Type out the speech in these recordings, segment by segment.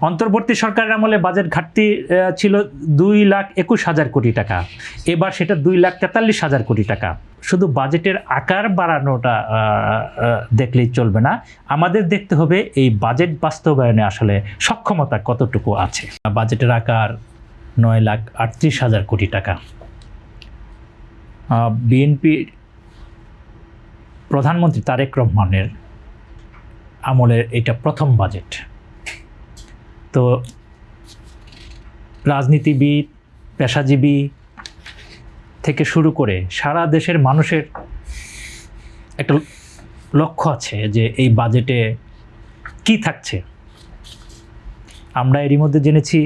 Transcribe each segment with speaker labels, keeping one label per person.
Speaker 1: অন্তর্বর্তী সরকারের আমলে বাজেট ঘাটতি ছিল 2,21,000 কোটি টাকা, এবার সেটা 2,43,000 কোটি টাকা। শুধু বাজেটের আকার বাড়ানোটা দেখলেই চলবে না, আমাদের দেখতে হবে এই বাজেট বাস্তবায়নে আসলে সক্ষমতা কতটুকু আছে। বাজেটের আকার 9,38,000 কোটি টাকা। বিএনপি প্রধানমন্ত্রী তারেক রহমানের আমলের এটা প্রথম বাজেট। তো রাজনীতিবিদ, পেশাজীবী থেকে শুরু করে সারা দেশের মানুষের একটা লক্ষ্য আছে যে এই বাজেটে কি থাকছে। আমরা এরই মধ্যে জেনেছি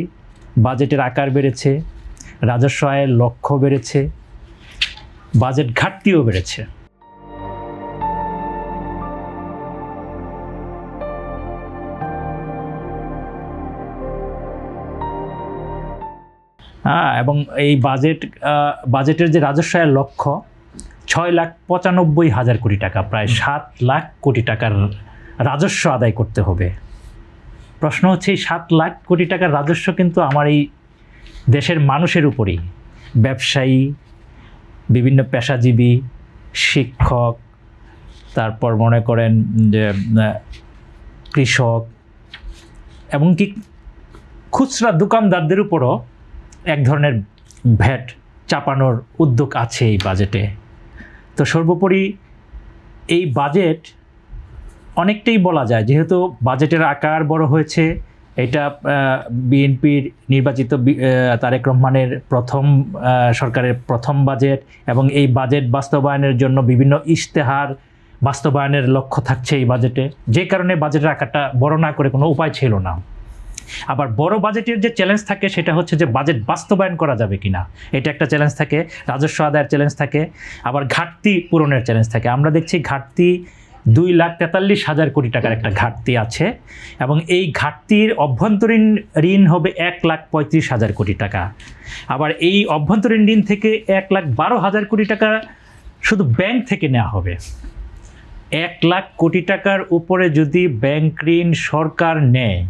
Speaker 1: বাজেটের আকার বেড়েছে, রাজস্ব আয়ের লক্ষ্য বেড়েছে, বাজেট ঘাটতিও বেড়েছে। এবং এই বাজেটের যে রাজস্ব আয়ের লক্ষ্য 6,95,000 কোটি টাকা, প্রায় 7 লাখ কোটি টাকার রাজস্ব আদায় করতে হবে। প্রশ্ন হচ্ছে এই 7 লাখ কোটি টাকার রাজস্ব কিন্তু আমার এই দেশের মানুষের উপরেই, ব্যবসায়ী, বিভিন্ন পেশাজীবী, শিক্ষক, তারপর মনে করেন যে কৃষক, এমনকি খুচরা দোকানদারদের উপরও এক ধরনের ভ্যাট চাপানোর উদ্যোগ আছে এই বাজেটে। তো সর্বোপরি এই বাজেট অনেকটাই বলা যায়, যেহেতু বাজেটের আকার বড় হয়েছে, এটা বিএনপির নির্বাচিত তারেক রহমানের সরকারের প্রথম বাজেট, এবং এই বাজেট বাস্তবায়নের জন্য বিভিন্ন ইশতেহার বাস্তবায়নের লক্ষ্য থাকছে এই বাজেটে, যে কারণে বাজেটের আকারটা বড় না করে কোনো উপায় ছিল না। আবার বড় বাজেটের যে চ্যালেঞ্জ থাকে সেটা হচ্ছে যে বাজেট বাস্তবায়ন করা যাবে কিনা, এটা একটা চ্যালেঞ্জ থাকে, রাজস্ব আদায়ের চ্যালেঞ্জ থাকে, আবার ঘাটতি পূরণের চ্যালেঞ্জ থাকে। আমরা দেখছি ঘাটতি 2,43,000 কোটি টাকার একটা ঘাটতি আছে, এবং এই ঘাটতির অভ্যন্তরীণ ঋণ হবে 1,35,000 কোটি টাকা। আবার এই অভ্যন্তরীণ ঋণ থেকে 1,12,000 কোটি টাকা শুধু ব্যাংক থেকে নেওয়া হবে। 1 লাখ কোটি টাকার উপরে যদি ব্যাংক ঋণ সরকার নেয়,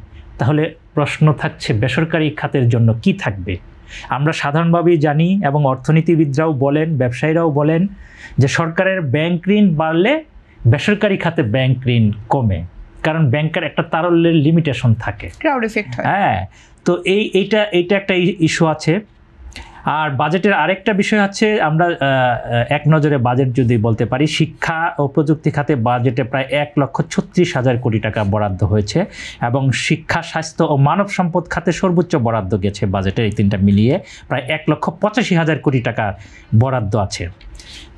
Speaker 1: তাহলে প্রশ্ন থাকছে বেসরকারি খাতের জন্য কি থাকবে। আমরা সাধারণভাবেই জানি, এবং অর্থনীতিবিদরাও বলেন, ব্যবসায়ীরাও বলেন, যে সরকারের ব্যাংক ঋণ বাড়লে বেসরকারি খাতে ব্যাংক ঋণ কমে, কারণ ব্যাংকের একটা তারল্যের লিমিটেশন থাকে,
Speaker 2: ক্রাউড এফেক্ট হয়।
Speaker 1: হ্যাঁ, তো এইটা একটা ইস্যু আছে। আর বাজেটের আরেকটা বিষয় আছে, আমরা এক নজরে বাজেট যদি বলতে পারি, শিক্ষা ও প্রযুক্তি খাতে বাজেটে প্রায় 1,36,000 কোটি টাকা বরাদ্দ হয়েছে, এবং শিক্ষা, স্বাস্থ্য ও মানব সম্পদ খাতে সর্বোচ্চ বরাদ্দ গেছে বাজেটের, এই তিনটা মিলিয়ে প্রায় 1,85,000 কোটি টাকা বরাদ্দ আছে।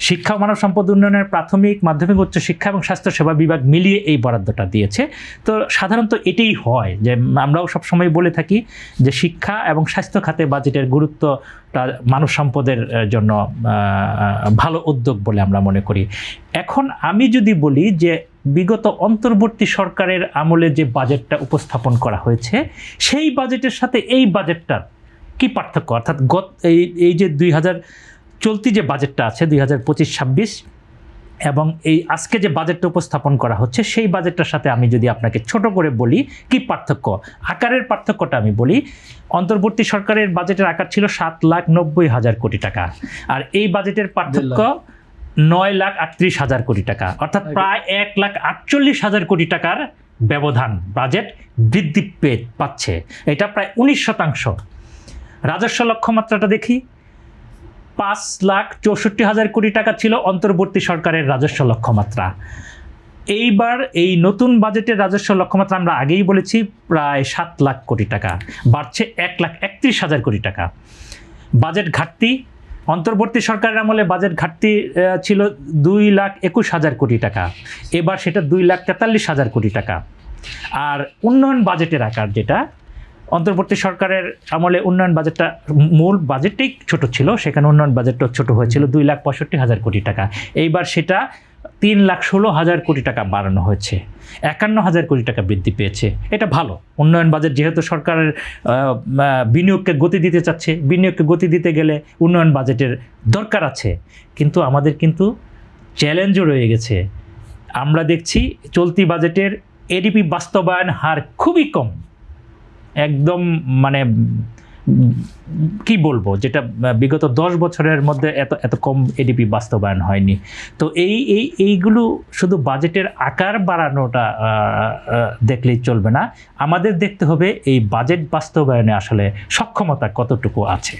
Speaker 1: শিক্ষা ও মানব সম্পদ উন্নয়নের প্রাথমিক, মাধ্যমিক, উচ্চ শিক্ষা এবং স্বাস্থ্যসেবা বিভাগ মিলিয়ে এই বরাদ্দটা দিয়েছে। তো সাধারণত এটাই হয়, যে আমরাও সবসময় বলে থাকি যে শিক্ষা এবং স্বাস্থ্য খাতে বাজেটের গুরুত্বটা মানব সম্পদের জন্য ভালো উদ্যোগ বলে আমরা মনে করি। এখন আমি যদি বলি যে বিগত অন্তর্বর্তী সরকারের আমলে যে বাজেটটা উপস্থাপন করা হয়েছে, সেই বাজেটের সাথে এই বাজেটটার কি পার্থক্য, অর্থাৎ এই যে চলতি যে বাজেটটা আছে 2025-26, এবং এই আজকে যে বাজেটটা উপস্থাপন করা হচ্ছে, সেই বাজেটটার সাথে আমি যদি আপনাকে ছোট করে বলি কি পার্থক্য, আকারের পার্থক্যটা আমি বলি। অন্তর্বর্তী সরকারের বাজেটের আকার ছিল 7,90,000 কোটি টাকা, আর এই বাজেটের পার্থক্য 9,38,000 কোটি টাকা, অর্থাৎ প্রায় 1,48,000 কোটি টাকার ব্যবধান বাজেট বৃদ্ধি পাচ্ছে। এটা প্রায় 19%। রাজস্ব লক্ষ্যমাত্রাটা দেখি, 5,64,000 কোটি টাকা ছিল অন্তর্বর্তী সরকারের রাজস্ব লক্ষ্যমাত্রা। এইবার এই নতুন বাজেটের রাজস্ব লক্ষ্যমাত্রা আমরা আগেই বলেছি প্রায় 7 লাখ কোটি টাকা, বাড়ছে 1,31,000 কোটি টাকা। বাজেট ঘাটতি, অন্তর্বর্তী সরকারের আমলে বাজেট ঘাটতি ছিল 2,21,000 কোটি টাকা, এবার সেটা 2,43,000 কোটি টাকা। আর উন্নয়ন বাজেটের আকার, যেটা অন্তর্বর্তী সরকারের আমলে উন্নয়ন বাজেটটা, মূল বাজেটটাই ছোট ছিল, সেখানে উন্নয়ন বাজেটটা ছোট হয়েছিল 2,65,000 কোটি টাকা, এইবার সেটা 3,16,000 কোটি টাকা বাড়ানো হয়েছে, 51,000 কোটি টাকা বৃদ্ধি পেয়েছে। এটা ভালো। উন্নয়ন বাজেট যেহেতু সরকারের বিনিয়োগকে গতি দিতে চাচ্ছে, বিনিয়োগকে গতি দিতে গেলে উন্নয়ন বাজেটের দরকার আছে, কিন্তু আমাদের কিন্তু চ্যালেঞ্জও রয়ে গেছে। আমরা দেখছি চলতি বাজেটের এডিপি বাস্তবায়ন হার খুবই কম, একদম মানে কি বলবো, যেটা বিগত 10 বছরের মধ্যে এত কম এডিপি বাস্তবায়ন হয়নি। তো এইগুলো শুধু বাজেটের আকার বাড়ানোটা দেখলেই চলবে না, আমাদের দেখতে হবে এই বাজেট বাস্তবায়নে আসলে সক্ষমতা কতটুকু আছে।